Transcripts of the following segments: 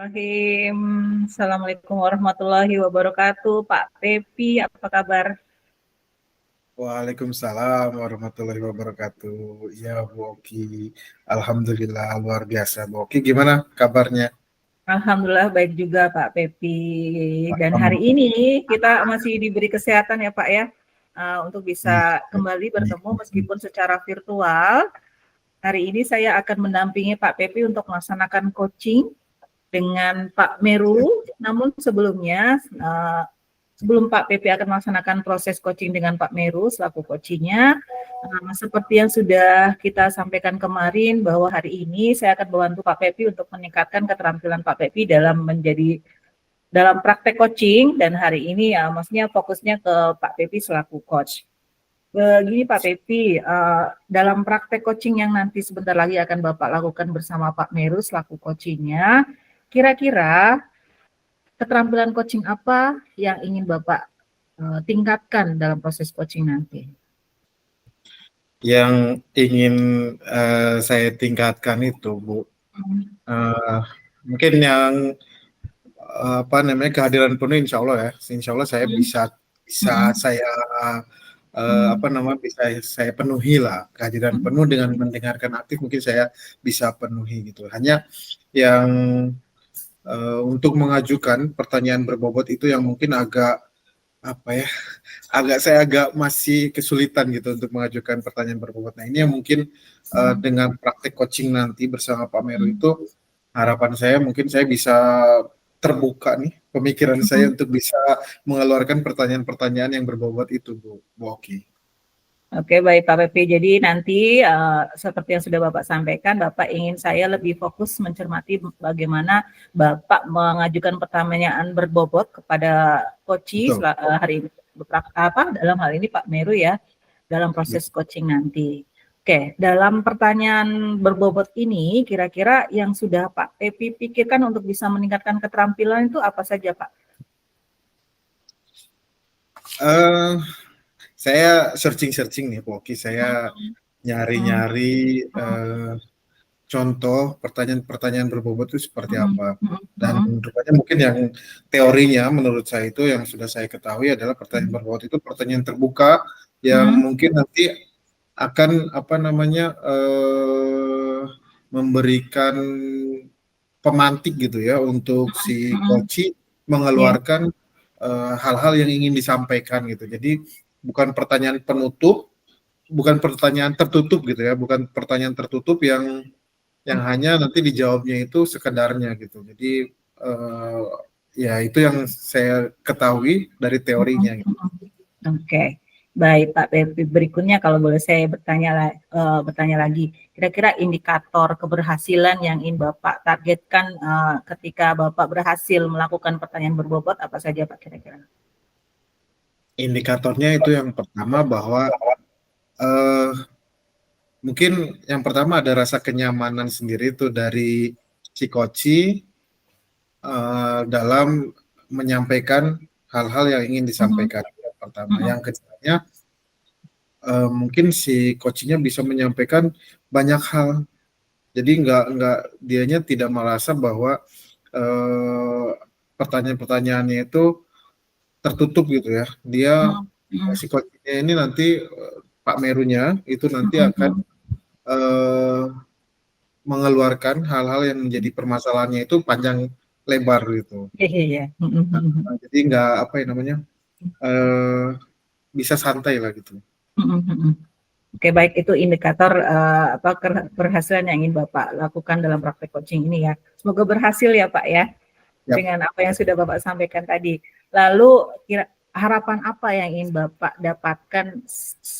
Bismillahirrahmanirrahim. Assalamualaikum warahmatullahi wabarakatuh. Pak Pepi, apa kabar? Waalaikumsalam warahmatullahi wabarakatuh. Ya, Bu Oki. Alhamdulillah luar biasa. Bu Oki, gimana kabarnya? Alhamdulillah baik juga Pak Pepi. Dan hari ini kita masih diberi kesehatan ya Pak ya, untuk bisa kembali bertemu meskipun secara virtual. Hari ini saya akan mendampingi Pak Pepi untuk melaksanakan coaching dengan Pak Meru. Namun sebelumnya, sebelum Pak Pepi akan melaksanakan proses coaching dengan Pak Meru selaku coachingnya, seperti yang sudah kita sampaikan kemarin bahwa hari ini saya akan membantu Pak Pepi untuk meningkatkan keterampilan Pak Pepi dalam praktek coaching, dan hari ini maksudnya fokusnya ke Pak Pepi selaku coach. Begini Pak Pepi, dalam praktek coaching yang nanti sebentar lagi akan Bapak lakukan bersama Pak Meru selaku coachingnya, kira-kira keterampilan coaching apa yang ingin Bapak tingkatkan dalam proses coaching nanti? Yang ingin saya tingkatkan itu, Bu, mungkin yang kehadiran penuh, insya Allah ya. Insya Allah saya bisa saya bisa saya penuhi lah, kehadiran penuh dengan mendengarkan aktif, mungkin saya bisa penuhi gitu. Hanya yang untuk mengajukan pertanyaan berbobot itu yang mungkin agak saya masih kesulitan gitu untuk mengajukan pertanyaan berbobot. Nah, ini yang mungkin dengan praktek coaching nanti bersama Pak Meru itu, harapan saya mungkin saya bisa terbuka nih pemikiran saya untuk bisa mengeluarkan pertanyaan-pertanyaan yang berbobot itu, Bu Oki. Oke, baik Pak Pepi. Jadi nanti seperti yang sudah Bapak sampaikan, Bapak ingin saya lebih fokus mencermati bagaimana Bapak mengajukan pertanyaan berbobot kepada coach hari ini, dalam hal ini Pak Meru ya, dalam proses coaching nanti. Oke, dalam pertanyaan berbobot ini, kira-kira yang sudah Pak Pepi pikirkan untuk bisa meningkatkan keterampilan itu apa saja, Pak? Saya searching nih, Poki. Saya nyari-nyari contoh pertanyaan-pertanyaan berbobot itu seperti apa. Dan rupanya mungkin yang teorinya menurut saya itu yang sudah saya ketahui adalah pertanyaan berbobot itu pertanyaan terbuka yang mungkin nanti akan memberikan pemantik gitu ya untuk si coach mengeluarkan hal-hal yang ingin disampaikan gitu. Jadi bukan pertanyaan penutup, bukan pertanyaan tertutup gitu ya, bukan pertanyaan tertutup yang hanya nanti dijawabnya itu sekedarnya gitu. Jadi ya itu yang saya ketahui dari teorinya. Gitu. Oke. Baik Pak Pepi, berikutnya kalau boleh saya bertanya lagi, kira-kira indikator keberhasilan yang ingin Bapak targetkan ketika Bapak berhasil melakukan pertanyaan berbobot apa saja Pak kira-kira? Indikatornya itu yang pertama bahwa mungkin yang pertama ada rasa kenyamanan sendiri itu dari si coach dalam menyampaikan hal-hal yang ingin disampaikan. Yang pertama, yang keduanya mungkin si coachnya bisa menyampaikan banyak hal. Jadi dianya tidak merasa bahwa pertanyaan-pertanyaannya itu tertutup gitu ya. Dia si coachnya ini nanti Pak Merunya itu nanti akan mengeluarkan hal-hal yang menjadi permasalahannya itu panjang lebar gitu. Iya. Jadi bisa santai lah gitu. Oke, baik, itu indikator keberhasilan yang ingin Bapak lakukan dalam praktek coaching ini ya. Semoga berhasil ya Pak ya, dengan apa yang sudah Bapak sampaikan tadi. Lalu harapan apa yang ingin Bapak dapatkan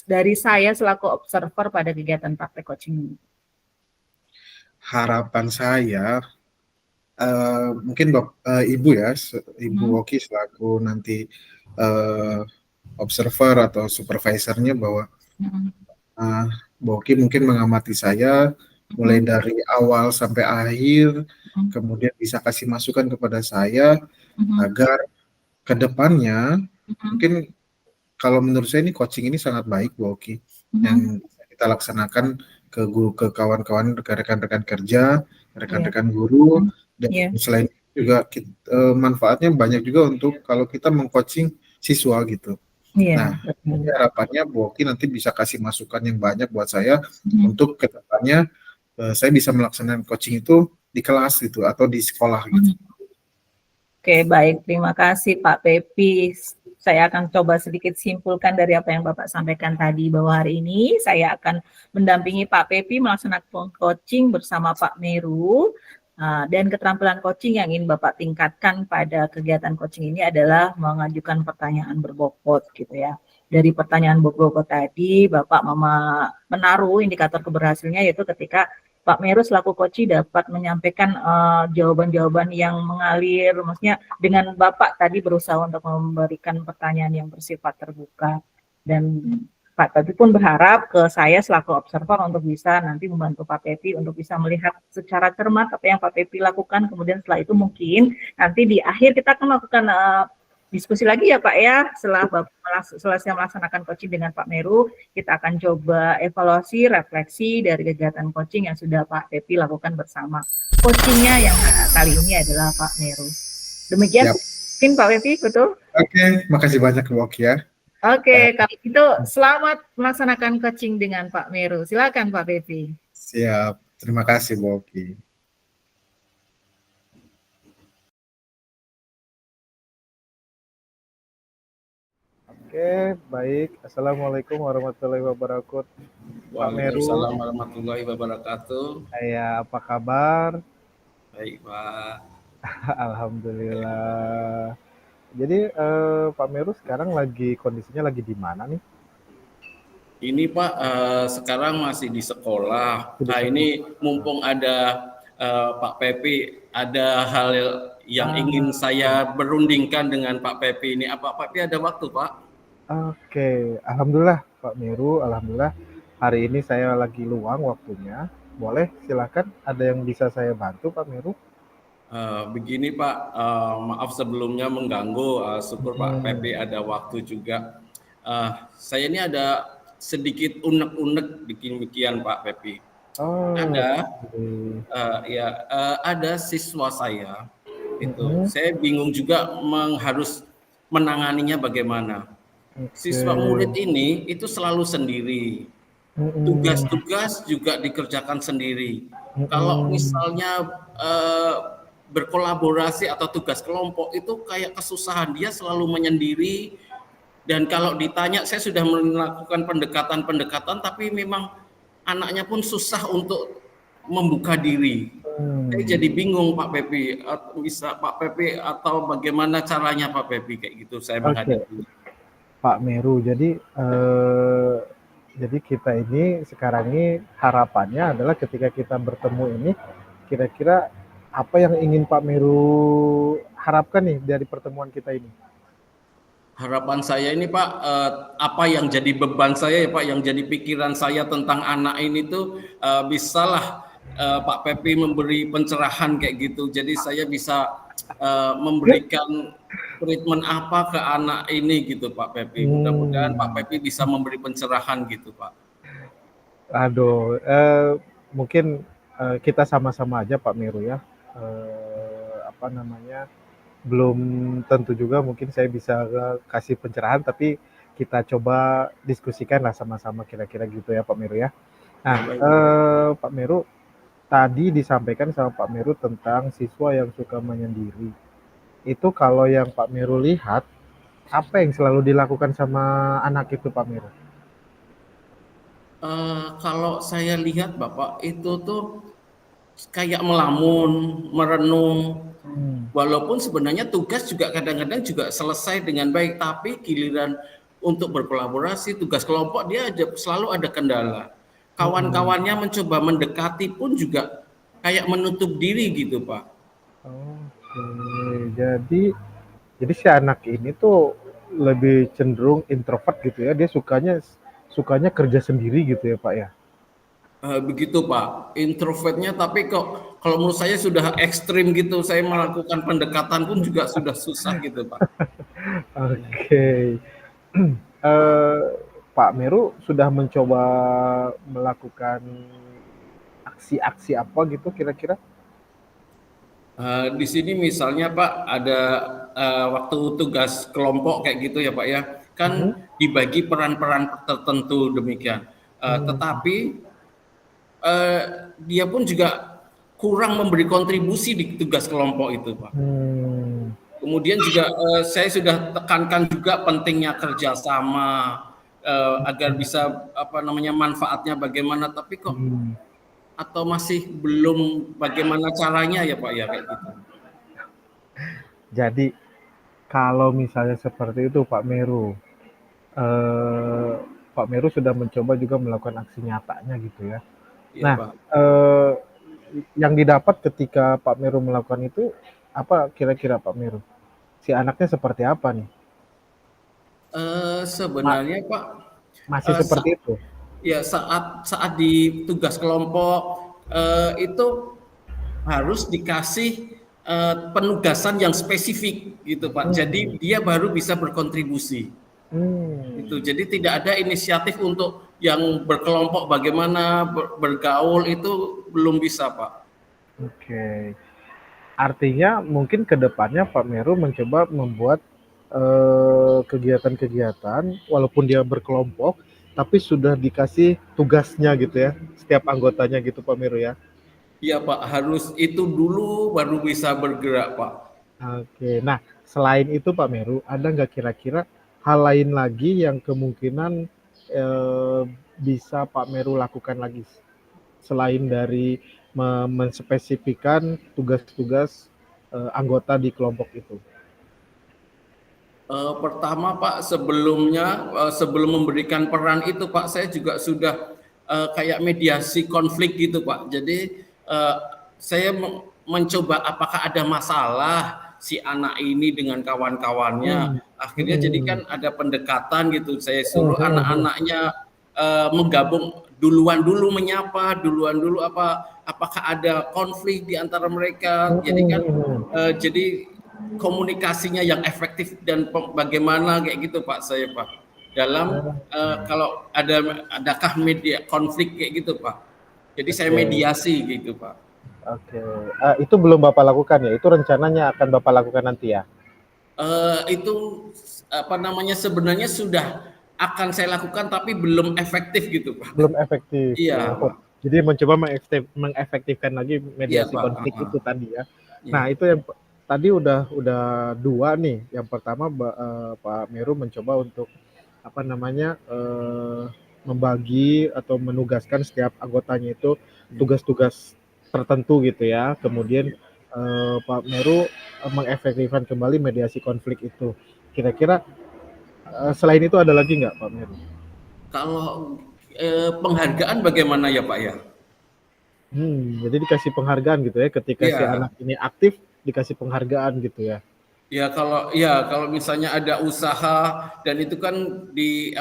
dari saya selaku observer pada kegiatan praktek coaching ini? Harapan saya mungkin Ibu ya, Ibu Oki selaku nanti observer atau supervisornya bahwa Bu Oki mungkin mengamati saya mulai dari awal sampai akhir, kemudian bisa kasih masukan kepada saya agar kedepannya mungkin kalau menurut saya ini coaching ini sangat baik Bu Oki yang kita laksanakan ke kawan-kawan rekan-rekan kerja, rekan-rekan guru, dan selain juga manfaatnya banyak juga untuk kalau kita mengcoaching siswa gitu. Iya, Nah, betul. jadi harapannya Bu Oki nanti bisa kasih masukan yang banyak buat saya Mhm. untuk kedepannya saya bisa melaksanakan coaching itu di kelas gitu atau di sekolah gitu. Mhm. Oke, baik. Terima kasih Pak Pepi. Saya akan coba sedikit simpulkan dari apa yang Bapak sampaikan tadi, bahwa hari ini saya akan mendampingi Pak Pepi melaksanakan coaching bersama Pak Meru. Dan keterampilan coaching yang ingin Bapak tingkatkan pada kegiatan coaching ini adalah mengajukan pertanyaan berbobot gitu ya. Dari pertanyaan berbobot tadi, Bapak menaruh indikator keberhasilannya yaitu ketika Pak Meru selaku coach dapat menyampaikan jawaban-jawaban yang mengalir, maksudnya dengan Bapak tadi berusaha untuk memberikan pertanyaan yang bersifat terbuka, dan Pak Pepi pun berharap ke saya selaku observer untuk bisa nanti membantu Pak Pepi untuk bisa melihat secara cermat apa yang Pak Pepi lakukan, kemudian setelah itu mungkin nanti di akhir kita akan melakukan diskusi lagi ya Pak ya, setelah selesai melaksanakan coaching dengan Pak Meru, kita akan coba evaluasi, refleksi dari kegiatan coaching yang sudah Pak Pepi lakukan bersama coachingnya yang kali ini adalah Pak Meru. Demikian Siap. mungkin Pak Pepi, betul? Oke, makasih banyak Bu Oki ya. Oke, kalau itu selamat melaksanakan coaching dengan Pak Meru. Silakan Pak Pepi. Siap. Terima kasih Bu Oki. Oke, baik. Assalamualaikum warahmatullahi wabarakatuh. Pak Meru, Waalaikumsalam warahmatullahi wabarakatuh. apa kabar? Baik, Pak. Alhamdulillah. Jadi Pak Meru sekarang kondisinya lagi di mana nih? Ini Pak, sekarang masih di sekolah. Nah, ini mumpung ada Pak Pepi, ada hal yang ingin saya berundingkan dengan Pak Pepi ini. Apa Pak Pepi ada waktu, Pak? Oke, alhamdulillah Pak Meru, alhamdulillah hari ini saya lagi luang waktunya. Boleh, silakan. Ada yang bisa saya bantu, Pak Meru? Begini Pak, maaf sebelumnya mengganggu. Syukur Pak Pepi ada waktu juga. Saya ini ada sedikit unek-unek demikian Pak Pepi. Oh, Ada siswa saya itu. Saya bingung juga harus menanganinya bagaimana. Siswa murid ini itu selalu sendiri. Tugas-tugas juga dikerjakan sendiri. Kalau misalnya berkolaborasi atau tugas kelompok itu kayak kesusahan, dia selalu menyendiri. Dan kalau ditanya, saya sudah melakukan pendekatan-pendekatan, tapi memang anaknya pun susah untuk membuka diri. Saya jadi bingung Pak Pepi, bisa Pak Pepi atau bagaimana caranya Pak Pepi kayak gitu saya menghadapi. Pak Meru, jadi kita ini sekarang ini harapannya adalah ketika kita bertemu ini, kira-kira apa yang ingin Pak Meru harapkan nih dari pertemuan kita ini? Harapan saya ini Pak, apa yang jadi beban saya ya Pak, yang jadi pikiran saya tentang anak ini tuh bisalah Pak Pepi memberi pencerahan kayak gitu. Jadi saya bisa memberikan treatment apa ke anak ini gitu Pak Pepi. Mudah-mudahan Pak Pepi bisa memberi pencerahan gitu Pak. Aduh, mungkin kita sama-sama aja Pak Meru ya. Belum tentu juga mungkin saya bisa kasih pencerahan, tapi kita coba diskusikan lah sama-sama kira-kira gitu ya Pak Meru ya. Nah, Pak Meru, tadi disampaikan sama Pak Meru tentang siswa yang suka menyendiri. Itu kalau yang Pak Meru lihat, apa yang selalu dilakukan sama anak itu Pak Meru? Kalau saya lihat Bapak itu tuh kayak melamun, merenung. Walaupun sebenarnya tugas juga kadang-kadang juga selesai dengan baik, tapi giliran untuk berkolaborasi, tugas kelompok dia selalu ada kendala. Kawan-kawannya mencoba mendekati pun juga kayak menutup diri gitu Pak. Oke, jadi si anak ini tuh lebih cenderung introvert gitu ya, dia sukanya kerja sendiri gitu ya Pak ya? Begitu Pak, introvertnya tapi kok kalau menurut saya sudah ekstrim gitu, saya melakukan pendekatan pun juga sudah susah gitu Pak. Oke. Pak Meru sudah mencoba melakukan aksi-aksi apa gitu kira-kira? Di sini misalnya Pak ada waktu tugas kelompok kayak gitu ya Pak ya, kan dibagi peran-peran tertentu demikian. Tetapi dia pun juga kurang memberi kontribusi di tugas kelompok itu Pak. Kemudian juga saya sudah tekankan juga pentingnya kerjasama agar bisa manfaatnya bagaimana, tapi kok atau masih belum bagaimana caranya ya Pak ya kayak gitu. Jadi kalau misalnya seperti itu Pak Meru, Pak Meru sudah mencoba juga melakukan aksi nyatanya gitu ya. Iya, Nah, Pak. yang didapat ketika Pak Meru melakukan itu apa kira-kira Pak Meru? Si anaknya seperti apa nih? Sebenarnya Pak Masih seperti itu? ya saat di tugas kelompok itu harus dikasih penugasan yang spesifik gitu Pak. Jadi dia baru bisa berkontribusi. Itu. Jadi tidak ada inisiatif untuk yang berkelompok bagaimana bergaul itu belum bisa Pak. Oke. Artinya mungkin ke depannya Pak Meru mencoba membuat kegiatan-kegiatan walaupun dia berkelompok tapi sudah dikasih tugasnya gitu ya setiap anggotanya gitu Pak Meru ya. Iya Pak, harus itu dulu baru bisa bergerak Pak. Oke, nah selain itu Pak Meru ada nggak kira-kira hal lain lagi yang kemungkinan bisa Pak Meru lakukan lagi selain dari menspesifikkan tugas-tugas anggota di kelompok itu? Pertama Pak, sebelumnya sebelum memberikan peran itu Pak, saya juga sudah kayak mediasi konflik gitu Pak. Jadi saya mencoba apakah ada masalah si anak ini dengan kawan-kawannya. Akhirnya jadi kan ada pendekatan gitu. Saya suruh anak-anaknya menggabung duluan dulu menyapa, duluan dulu apakah ada konflik di antara mereka. Jadi kan jadi komunikasinya yang efektif dan bagaimana kayak gitu Pak saya Pak dalam kalau adakah media konflik kayak gitu Pak. Jadi saya mediasi gitu Pak. Oke, itu belum Bapak lakukan ya? Itu rencananya akan Bapak lakukan nanti ya? Itu sebenarnya sudah akan saya lakukan tapi belum efektif gitu Pak. Belum efektif. Iya Pak. Jadi mencoba mengefektifkan lagi mediasi konflik itu tadi ya. Nah itu yang tadi udah dua nih. Yang pertama Pak Meru mencoba untuk membagi atau menugaskan setiap anggotanya itu tugas-tugas tertentu gitu ya. Kemudian Pak Meru mengefektifkan kembali mediasi konflik itu. Kira-kira selain itu ada lagi nggak Pak Meru? Kalau penghargaan bagaimana ya Pak ya? Jadi dikasih penghargaan gitu ya ketika si anak ini aktif dikasih penghargaan gitu ya. Ya kalau misalnya ada usaha dan itu kan di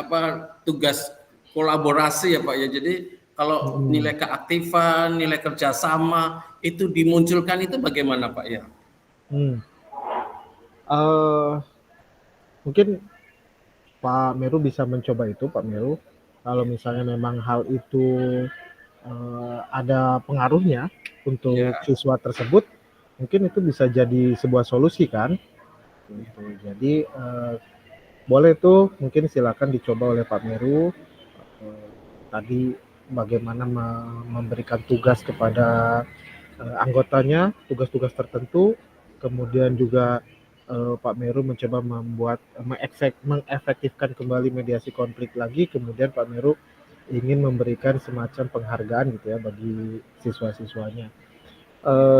tugas kolaborasi ya Pak ya. Jadi kalau nilai keaktifan, nilai kerjasama itu dimunculkan itu bagaimana Pak ya? Mungkin Pak Meru bisa mencoba itu Pak Meru. Kalau misalnya memang hal itu ada pengaruhnya untuk siswa tersebut, mungkin itu bisa jadi sebuah solusi kan. Gitu. Jadi boleh tuh mungkin silakan dicoba oleh Pak Meru tadi bagaimana memberikan tugas kepada anggotanya, tugas-tugas tertentu, kemudian juga Pak Meru mencoba mengefektifkan kembali mediasi konflik lagi, kemudian Pak Meru ingin memberikan semacam penghargaan gitu ya bagi siswa-siswanya.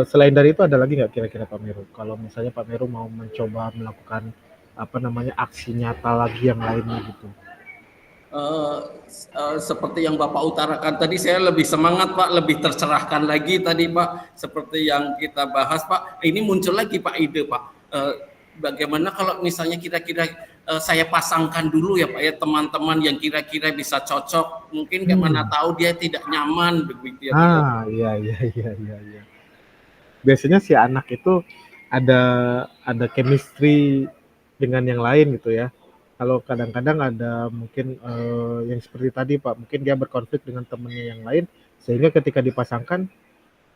Selain dari itu ada lagi nggak kira-kira Pak Meru? Kalau misalnya Pak Meru mau mencoba melakukan aksi nyata lagi yang lainnya gitu. Seperti yang Bapak utarakan tadi, saya lebih semangat Pak, lebih tercerahkan lagi tadi Pak, seperti yang kita bahas Pak. Ini muncul lagi Pak ide Pak. Bagaimana kalau misalnya kira-kira saya pasangkan dulu ya Pak ya teman-teman yang kira-kira bisa cocok, mungkin mana tahu dia tidak nyaman begitu ya. Iya. Biasanya si anak itu ada chemistry dengan yang lain gitu ya. Kalau kadang-kadang ada mungkin yang seperti tadi Pak, mungkin dia berkonflik dengan temannya yang lain, sehingga ketika dipasangkan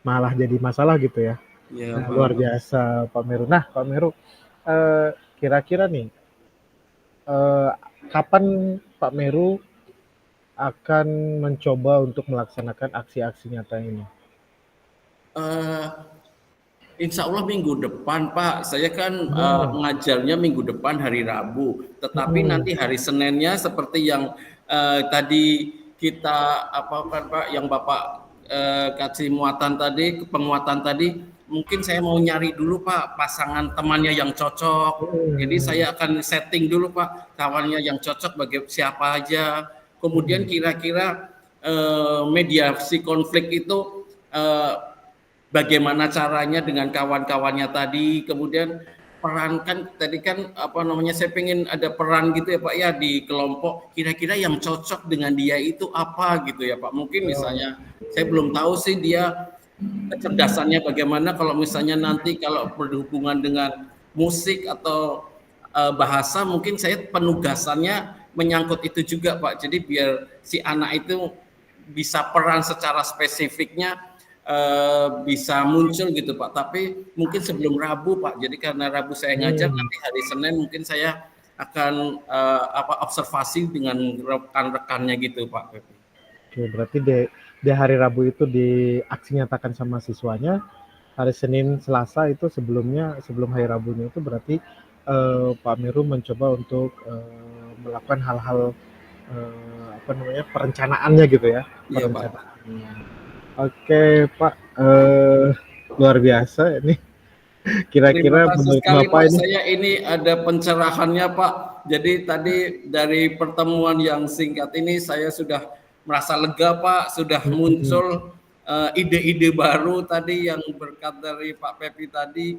malah jadi masalah gitu ya. Ya, Nah, Pak. luar biasa Pak Meru. Nah, Pak Meru, kira-kira nih, kapan Pak Meru akan mencoba untuk melaksanakan aksi-aksi nyata ini? Eh, Insya Allah minggu depan, Pak. Saya kan Hmm. ngajarnya minggu depan hari Rabu. Tetapi Hmm. nanti hari Seninnya seperti yang tadi kita apa kan, Pak, yang Bapak kasih penguatan tadi, mungkin saya mau nyari dulu, Pak, pasangan temannya yang cocok. Jadi Hmm. saya akan setting dulu, Pak, kawannya yang cocok bagi siapa aja. Kemudian Hmm. kira-kira mediasi konflik itu bagaimana caranya dengan kawan-kawannya tadi, kemudian perankan tadi kan apa namanya, saya pengen ada peran gitu ya Pak ya di kelompok, kira-kira yang cocok dengan dia itu apa gitu ya Pak. Mungkin misalnya saya belum tahu sih dia kecerdasannya bagaimana, kalau misalnya nanti kalau berhubungan dengan musik atau bahasa, mungkin saya penugasannya menyangkut itu juga Pak. Jadi biar si anak itu bisa peran secara spesifiknya bisa muncul gitu Pak. Tapi mungkin sebelum Rabu Pak. Jadi karena Rabu saya ngajar, Hmm. nanti hari Senin mungkin saya akan observasi dengan rekan-rekannya gitu Pak. Oke, berarti di hari Rabu itu aksi nyatakan sama siswanya, hari Senin, Selasa itu sebelum hari Rabunya itu berarti Pak Meru mencoba untuk melakukan hal-hal apa namanya, perencanaannya gitu ya, Iya Pak. perencanaannya. Oke Pak, luar biasa ini. Terima Kira-kira kasih menurut sekali Bapak Pak. ini? Saya ini ada pencerahannya Pak. Jadi tadi dari pertemuan yang singkat ini saya sudah merasa lega Pak. Sudah muncul ide-ide baru tadi yang berkat dari Pak Pepi tadi.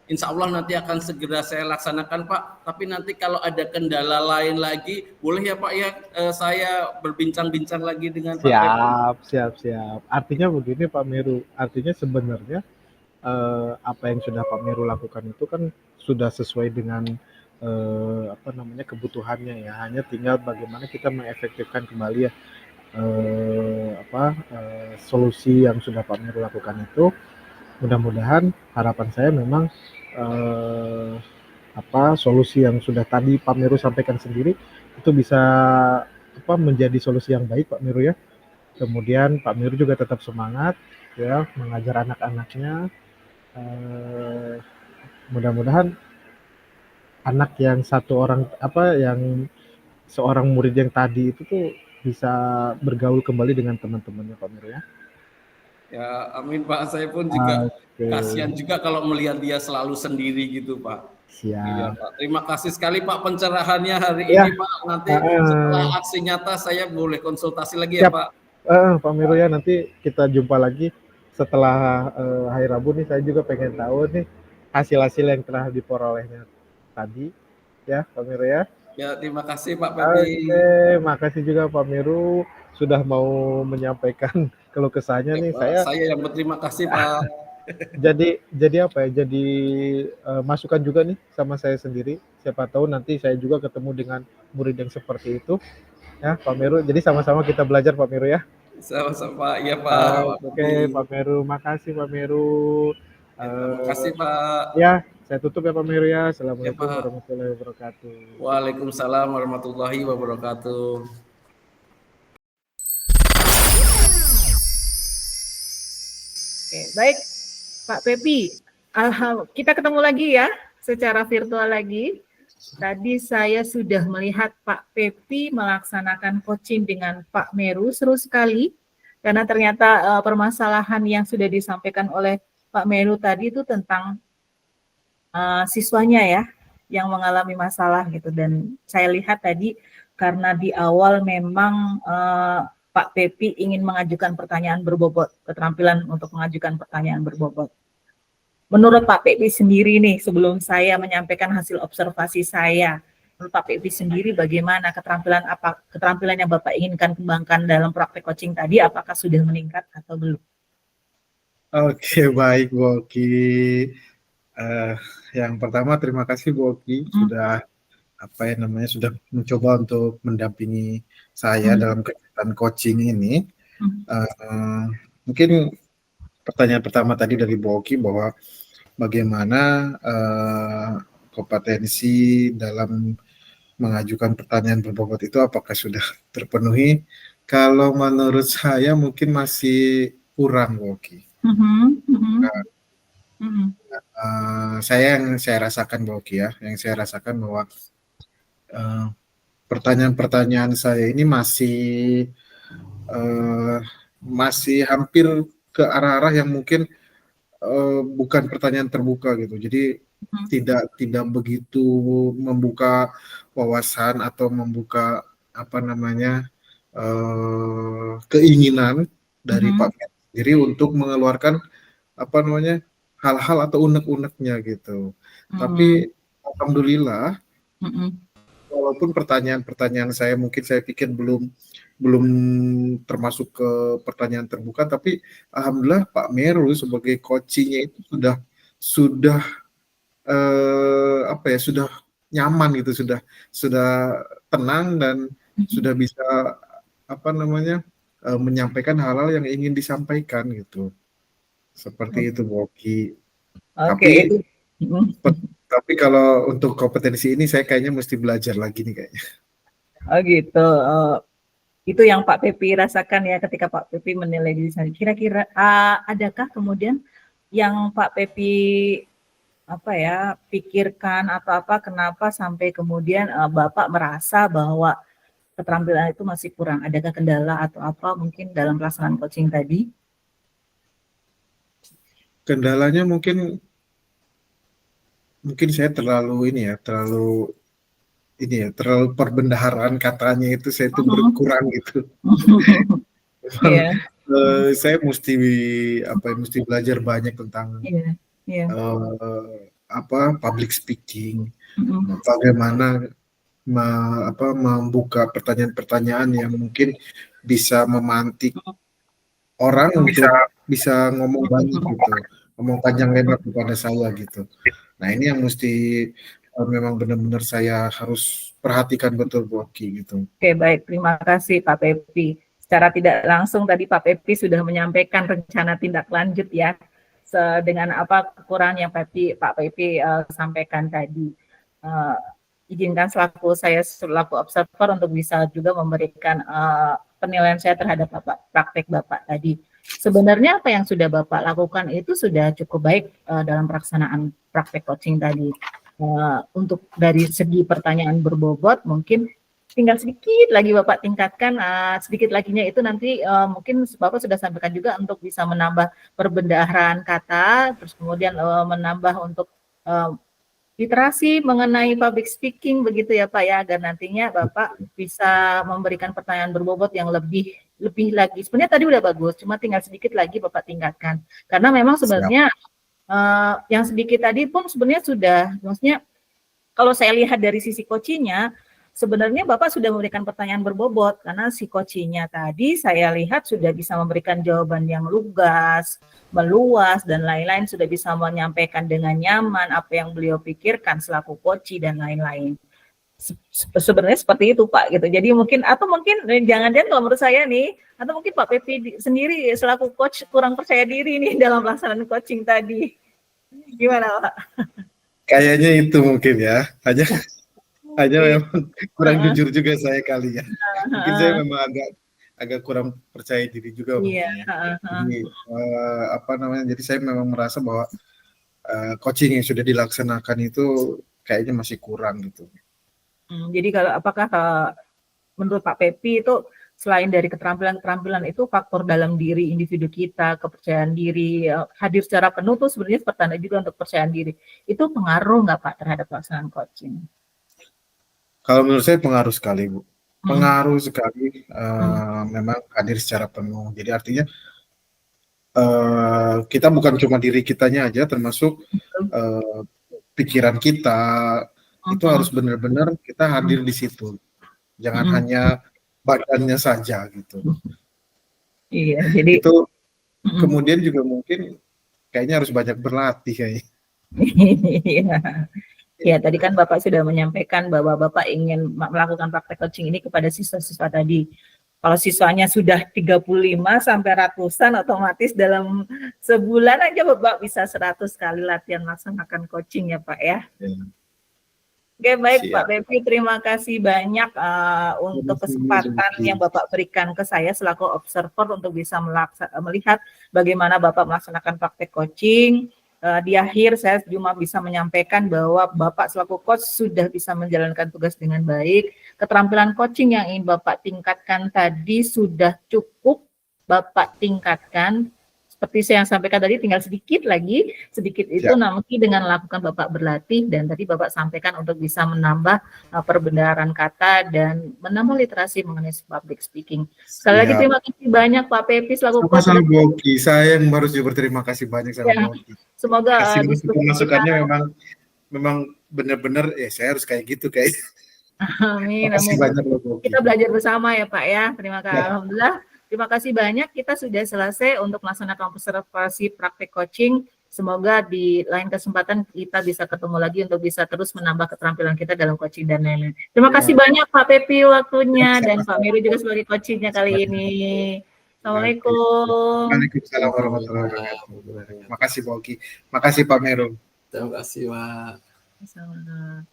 Insya Allah nanti akan segera saya laksanakan Pak. Tapi nanti kalau ada kendala lain lagi, boleh ya Pak ya saya berbincang-bincang lagi dengan Pak Pepi. Siap. Artinya begini Pak Meru, artinya sebenarnya apa yang sudah Pak Meru lakukan itu kan sudah sesuai dengan apa namanya, kebutuhannya ya. Hanya tinggal bagaimana kita mengefektifkan kembali ya solusi yang sudah Pak Meru lakukan itu. Mudah-mudahan harapan saya memang solusi yang sudah tadi Pak Meru sampaikan sendiri itu bisa menjadi solusi yang baik Pak Meru ya. Kemudian Pak Meru juga tetap semangat ya mengajar anak-anaknya. Mudah-mudahan anak yang seorang murid yang tadi itu tuh bisa bergaul kembali dengan teman-temannya Pak Meru ya. Ya, amin Pak. Saya pun juga Oke. kasihan juga kalau melihat dia selalu sendiri gitu Pak. Iya Siap. Pak. Terima kasih sekali Pak pencerahannya hari Ya. ini Pak. Nanti setelah aksi nyata saya boleh konsultasi lagi ya Siap. Pak. Pak Meru ya, nanti kita jumpa lagi setelah hari Rabu nih. Saya juga pengen tahu nih hasil-hasil yang telah diperolehnya tadi ya Pak Meru ya. Ya, terima kasih Pak Pepi. Oke, makasih juga Pak Meru sudah mau menyampaikan keluh kesahnya Ya, nih. Pak, saya yang berterima kasih Pak. Jadi apa ya? Jadi masukan juga nih sama saya sendiri. Siapa tahu nanti saya juga ketemu dengan murid yang seperti itu. Ya, Pak Meru. Jadi sama-sama kita belajar Pak Meru ya. Sama-sama. Iya Pak. Oke, Pak Meru. Makasih Pak Meru. Ya, terima kasih Pak. Ya, saya tutup ya Pak Meru ya. Ya Assalamualaikum Pak. warahmatullahi wabarakatuh. Waalaikumsalam warahmatullahi wabarakatuh. Oke, baik Pak Pepi. Kita ketemu lagi ya secara virtual lagi. Tadi saya sudah melihat Pak Pepi melaksanakan coaching dengan Pak Meru, seru sekali. Karena ternyata permasalahan yang sudah disampaikan oleh Pak Meru tadi itu tentang siswanya ya, yang mengalami masalah gitu. Dan saya lihat tadi karena di awal memang Pak Pepi ingin mengajukan pertanyaan berbobot, keterampilan untuk mengajukan pertanyaan berbobot. Menurut Pak Pepi sendiri nih, sebelum saya menyampaikan hasil observasi saya, menurut Pak Pepi sendiri bagaimana keterampilan yang Bapak inginkan kembangkan dalam praktek coaching tadi, apakah sudah meningkat atau belum? Oke, baik Bu Oki. Yang pertama terima kasih Bu Oki sudah sudah mencoba untuk mendampingi saya dalam kegiatan coaching ini. Mungkin pertanyaan pertama tadi dari Bu Oki bahwa bagaimana kompetensi dalam mengajukan pertanyaan berbobot itu apakah sudah terpenuhi? Kalau menurut saya mungkin masih kurang, Bu Oki. Yang saya rasakan, Bu Oki ya, yang saya rasakan bahwa pertanyaan-pertanyaan saya ini masih hampir ke arah-arah yang mungkin bukan pertanyaan terbuka gitu. Jadi tidak begitu membuka wawasan atau membuka keinginan dari Pak Mer sendiri untuk mengeluarkan hal-hal atau unek-uneknya gitu. Tapi alhamdulillah, walaupun pertanyaan-pertanyaan saya mungkin saya pikir belum termasuk ke pertanyaan terbuka, tapi alhamdulillah Pak Meru sebagai coachingnya itu sudah nyaman gitu, sudah tenang dan sudah bisa menyampaikan hal-hal yang ingin disampaikan gitu. Seperti itu, Bu Oki. Tapi kalau untuk kompetensi ini saya kayaknya mesti belajar lagi nih kayaknya. Oh gitu. Itu yang Pak Pepi rasakan ya ketika Pak Pepi menilai diri sendiri. Kira-kira adakah kemudian yang Pak Pepi pikirkan atau kenapa sampai kemudian Bapak merasa bahwa keterampilan itu masih kurang? Adakah kendala atau apa mungkin dalam pelaksanaan coaching tadi? Kendalanya mungkin saya terlalu perbendaharaan katanya itu saya itu berkurang gitu. Saya mesti belajar banyak tentang public speaking, bagaimana membuka pertanyaan-pertanyaan yang mungkin bisa memantik orang untuk bisa ngomong banyak gitu, ngomong panjang lebar kepada saya gitu. Nah ini yang mesti memang benar-benar saya harus perhatikan betul Bu Oki gitu. Oke, baik, terima kasih Pak Pepi. Secara tidak langsung tadi Pak Pepi sudah menyampaikan rencana tindak lanjut ya, dengan apa kekurangan yang Pak Pepi sampaikan tadi. Izinkan saya selaku observer untuk bisa juga memberikan penilaian saya terhadap praktek Bapak tadi. Sebenarnya apa yang sudah Bapak lakukan itu sudah cukup baik dalam pelaksanaan praktek coaching tadi. Untuk dari segi pertanyaan berbobot mungkin tinggal sedikit lagi Bapak tingkatkan, sedikit laginya itu nanti mungkin Bapak sudah sampaikan juga untuk bisa menambah perbendaharaan kata, terus kemudian menambah untuk literasi mengenai public speaking begitu ya Pak ya, agar nantinya Bapak bisa memberikan pertanyaan berbobot yang lebih lagi. Sebenarnya tadi udah bagus, cuma tinggal sedikit lagi Bapak tingkatkan. Karena memang sebenarnya yang sedikit tadi pun sebenarnya sudah, maksudnya kalau saya lihat dari sisi coachingnya, sebenarnya Bapak sudah memberikan pertanyaan berbobot, karena si coachingnya tadi saya lihat sudah bisa memberikan jawaban yang lugas, meluas, dan lain-lain, sudah bisa menyampaikan dengan nyaman apa yang beliau pikirkan selaku coach dan lain-lain. Sebenarnya seperti itu Pak gitu. Jadi mungkin jangan-jangan kalau menurut saya nih, atau mungkin Pak Pepi sendiri selaku coach kurang percaya diri nih dalam pelaksanaan coaching tadi. Gimana Pak? Kayaknya itu mungkin ya. Hanya memang kurang jujur juga saya kali ya. Mungkin saya memang agak kurang percaya diri juga. Jadi, jadi saya memang merasa bahwa coaching yang sudah dilaksanakan itu kayaknya masih kurang gitu. Jadi apakah menurut Pak Pepi itu selain dari keterampilan itu faktor dalam diri individu kita, kepercayaan diri, hadir secara penuh tuh sebenarnya pertanda juga untuk kepercayaan diri. Itu pengaruh nggak Pak terhadap pelaksanaan coaching? Kalau menurut saya pengaruh sekali Bu. Pengaruh sekali, memang hadir secara penuh. Jadi artinya kita bukan cuma diri kitanya aja, termasuk pikiran kita, itu harus benar-benar kita hadir di situ. Jangan hanya badannya saja gitu. Iya, jadi itu kemudian juga mungkin kayaknya harus banyak berlatih kayaknya. Ya, tadi kan Bapak sudah menyampaikan bahwa Bapak ingin melakukan praktek coaching ini kepada siswa-siswa tadi. Kalau siswanya sudah 35 sampai ratusan, otomatis dalam sebulan aja Bapak bisa 100 kali latihan melaksanakan coaching ya Pak ya. Oke, baik Pak Pepi, terima kasih banyak untuk kesempatan yang Bapak berikan ke saya selaku observer untuk bisa melihat bagaimana Bapak melaksanakan praktek coaching. Di akhir saya cuma bisa menyampaikan bahwa Bapak selaku coach sudah bisa menjalankan tugas dengan baik. Keterampilan coaching yang ingin Bapak tingkatkan tadi sudah cukup Bapak tingkatkan. Seperti saya yang sampaikan tadi, tinggal sedikit lagi. Sedikit itu nanti dengan lakukan Bapak berlatih, dan tadi Bapak sampaikan untuk bisa menambah perbendaharaan kata dan menambah literasi mengenai public speaking. Sekali lagi terima kasih banyak Pak Pepi selaku coach. Sama-sama Bu Oki, saya yang harus berterima kasih banyak sama Bu Oki. Semoga masukannya memang benar-benar saya harus kayak gitu kayak. Amin. Kita belajar bersama ya Pak ya. Terima kasih. Alhamdulillah. Terima kasih banyak. Kita sudah selesai untuk melaksanakan observasi praktek coaching. Semoga di lain kesempatan kita bisa ketemu lagi untuk bisa terus menambah keterampilan kita dalam coaching dan lain-lain. Terima kasih banyak Pak Pepi waktunya dan Pak Meru juga sebagai coachingnya kali ini. Assalamualaikum. Waalaikumsalam warahmatullahi wabarakatuh. Makasih Bu Oki. Makasih Pak Meru. Terima kasih Pak. Sama-sama.